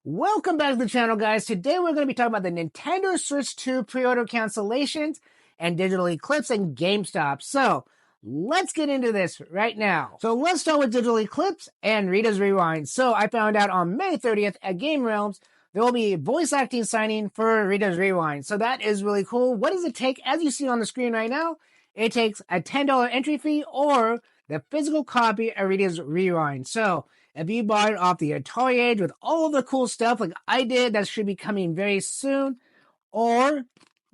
Welcome back to the channel, guys. Today we're going to be talking about the Nintendo Switch 2 pre-order cancellations and Digital Eclipse and GameStop. So let's get into this right now. So let's start with Digital Eclipse and Rita's Rewind. So I found out on May 30th at Game Realms, there will be voice acting signing for Rita's Rewind. So that is really cool. What does it take? As you see on the screen right now, it takes a $10 entry fee or the physical copy of Rita's Rewind. So if you bought it off the Atari Age with all of the cool stuff like I did, that should be coming very soon. Or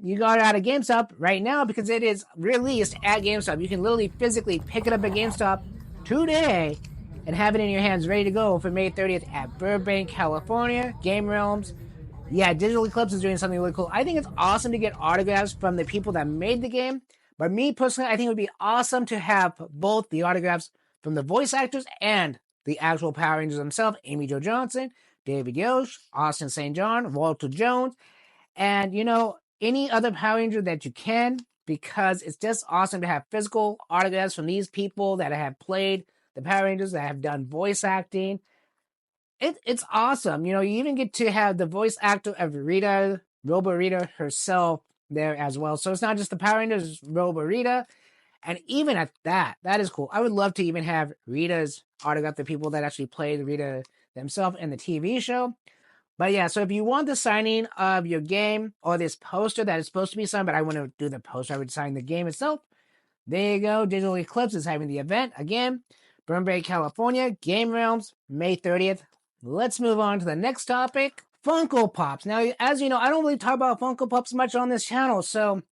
you got it out of GameStop right now because it is released at GameStop. You can literally physically pick it up at GameStop today and have it in your hands ready to go for May 30th at Burbank, California, Game Realms. Yeah, Digital Eclipse is doing something really cool. I think it's awesome to get autographs from the people that made the game. But me personally, I think it would be awesome to have both the autographs from the voice actors and the actual Power Rangers themselves, Amy Jo Johnson, David Yost, Austin St. John, Walter Jones, and, any other Power Ranger that you can, because it's just awesome to have physical autographs from these people that have played the Power Rangers, that have done voice acting. It's awesome. You even get to have the voice actor of Rita, Robo Rita herself there as well. So it's not just the Power Rangers, it's Robo Rita. And even at that is cool. I would love to even have Rita's autograph, the people that actually played Rita themselves in the TV show. But yeah, so if you want the signing of your game or this poster that is supposed to be signed, but I want to do the poster, I would sign the game itself. There you go. Digital Eclipse is having the event again. Burbank, California, Game Realms, May 30th. Let's move on to the next topic, Funko Pops. Now, as you know, I don't really talk about Funko Pops much on this channel, so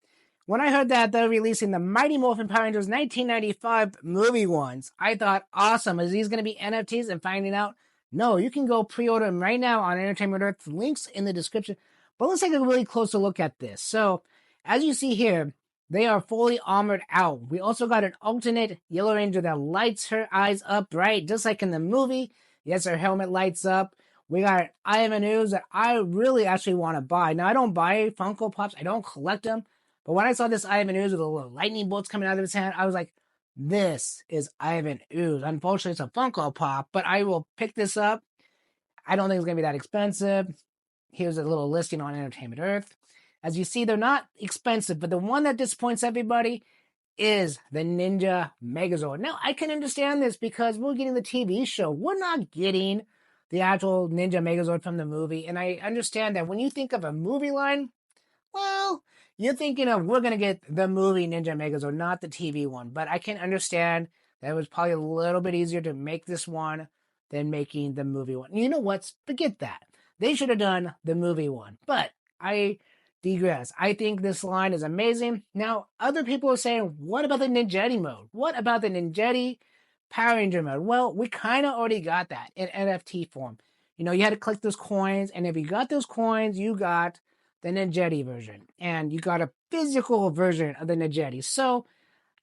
when I heard that they're releasing the Mighty Morphin Power Rangers 1995 movie ones, I thought, awesome. Is these going to be NFTs? And finding out, no, you can go pre-order them right now on Entertainment Earth. Links in the description. But let's take a really closer look at this. So, as you see here, they are fully armored out. We also got an alternate Yellow Ranger that lights her eyes up bright, just like in the movie. Yes, her helmet lights up. We got Ivan Ooze that I really actually want to buy. Now, I don't buy Funko Pops. I don't collect them. But when I saw this Ivan Ooze with the little lightning bolts coming out of his hand, I was like, this is Ivan Ooze. Unfortunately, it's a Funko Pop, but I will pick this up. I don't think it's going to be that expensive. Here's a little listing on Entertainment Earth. As you see, they're not expensive, but the one that disappoints everybody is the Ninja Megazord. Now, I can understand this because we're getting the TV show. We're not getting the actual Ninja Megazord from the movie. And I understand that when you think of a movie line, well, you're thinking of we're going to get the movie Ninja Megazord, not the TV one. But I can understand that it was probably a little bit easier to make this one than making the movie one. You know what? Forget that. They should have done the movie one. But I digress. I think this line is amazing. Now, other people are saying, what about the Ninjetti mode? What about the Ninjetti Power Ranger mode? Well, we kind of already got that in NFT form. You had to collect those coins. And if you got those coins, you got the Ninjetti version, and you got a physical version of the Ninjetti. So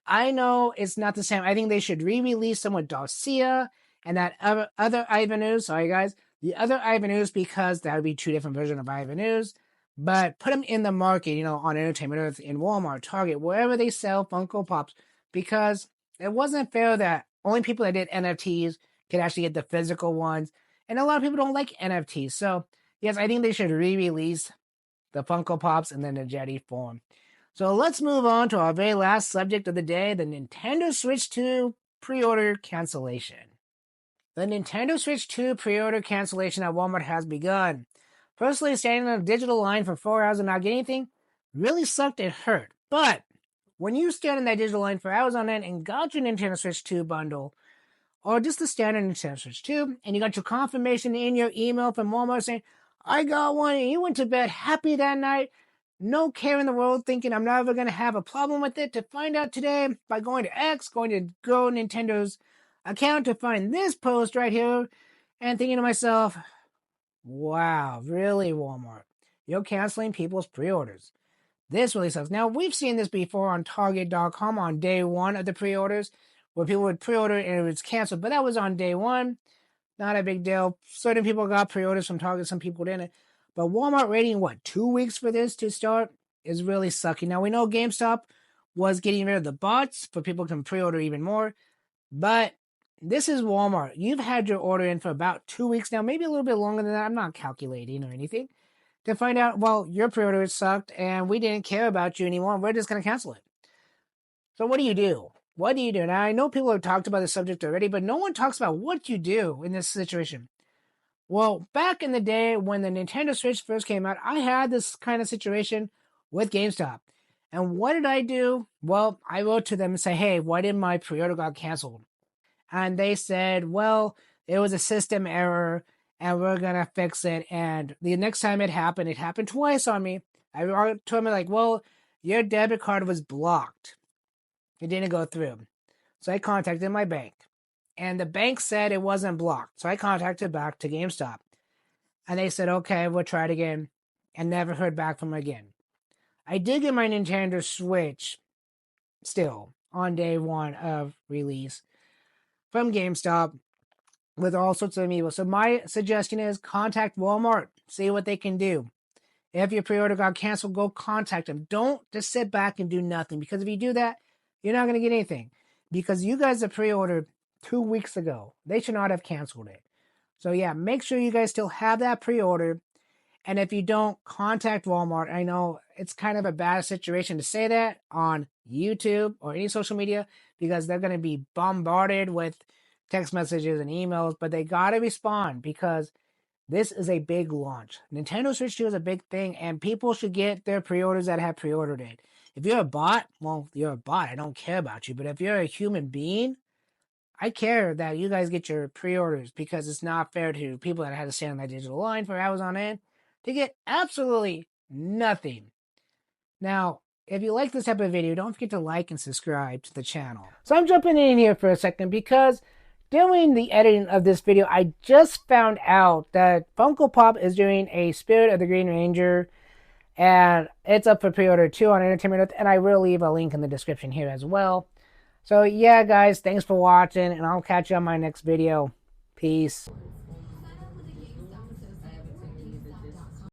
I know it's not the same. I think they should re-release them with Darcia and that other Ivan Ooze. Sorry, guys. The other Ivan Ooze, because that would be two different versions of Ivan Ooze. But put them in the market, on Entertainment Earth, in Walmart, Target, wherever they sell Funko Pops, because it wasn't fair that only people that did NFTs could actually get the physical ones. And a lot of people don't like NFTs. So, yes, I think they should re-release the Funko Pops in the Ninjetti form. So let's move on to our very last subject of the day, the Nintendo Switch 2 pre-order cancellation. The Nintendo Switch 2 pre-order cancellation at Walmart has begun. Personally, standing in a digital line for 4 hours and not getting anything really sucked and hurt. But when you stand in that digital line for hours on end and got your Nintendo Switch 2 bundle, or just the standard Nintendo Switch 2, and you got your confirmation in your email from Walmart saying, I got one, and you went to bed happy that night, no care in the world, thinking I'm never going to have a problem with it, to find out today by going to X, going to Go Nintendo's account to find this post right here, and thinking to myself, wow, really, Walmart? You're canceling people's pre-orders. This really sucks. Now, we've seen this before on Target.com on day one of the pre-orders, where people would pre-order and it was canceled, but that was on day one. Not a big deal. Certain people got pre-orders from Target, some people didn't. But Walmart waiting, 2 weeks for this to start is really sucky. Now, we know GameStop was getting rid of the bots for people to pre-order even more. But this is Walmart. You've had your order in for about 2 weeks now, maybe a little bit longer than that. I'm not calculating or anything. To find out, well, your pre-order sucked and we didn't care about you anymore. We're just going to cancel it. So what do you do? What do you do? Now, I know people have talked about the subject already, but no one talks about what you do in this situation. Well, back in the day when the Nintendo Switch first came out, I had this kind of situation with GameStop. And what did I do? Well, I wrote to them and say, hey, why did my pre-order got canceled? And they said, well, it was a system error and we're going to fix it. And the next time it happened twice on me. I wrote to them like, well, your debit card was blocked. It didn't go through. So I contacted my bank. And the bank said it wasn't blocked. So I contacted back to GameStop. And they said, okay, we'll try it again. And never heard back from them again. I did get my Nintendo Switch still on day one of release from GameStop with all sorts of amiibo. So my suggestion is contact Walmart. See what they can do. If your pre-order got canceled, go contact them. Don't just sit back and do nothing. Because if you do that, you're not going to get anything. Because you guys have pre-ordered 2 weeks ago. They should not have canceled it. So yeah, make sure you guys still have that pre-order. And if you don't, contact Walmart. I know it's kind of a bad situation to say that on YouTube or any social media because they're going to be bombarded with text messages and emails, but they got to respond because this is a big launch. Nintendo Switch 2 is a big thing, and people should get their pre-orders that have pre-ordered it. If you're a bot, well, you're a bot. I don't care about you. But if you're a human being, I care that you guys get your pre-orders because it's not fair to people that had to stand on that digital line for hours on end to get absolutely nothing. Now, if you like this type of video, don't forget to like and subscribe to the channel. So I'm jumping in here for a second because doing the editing of this video, I just found out that Funko Pop is doing a Spirit of the Green Ranger, and it's up for pre-order too on Entertainment Earth, and I will leave a link in the description here as well. So yeah, guys, thanks for watching, and I'll catch you on my next video. Peace.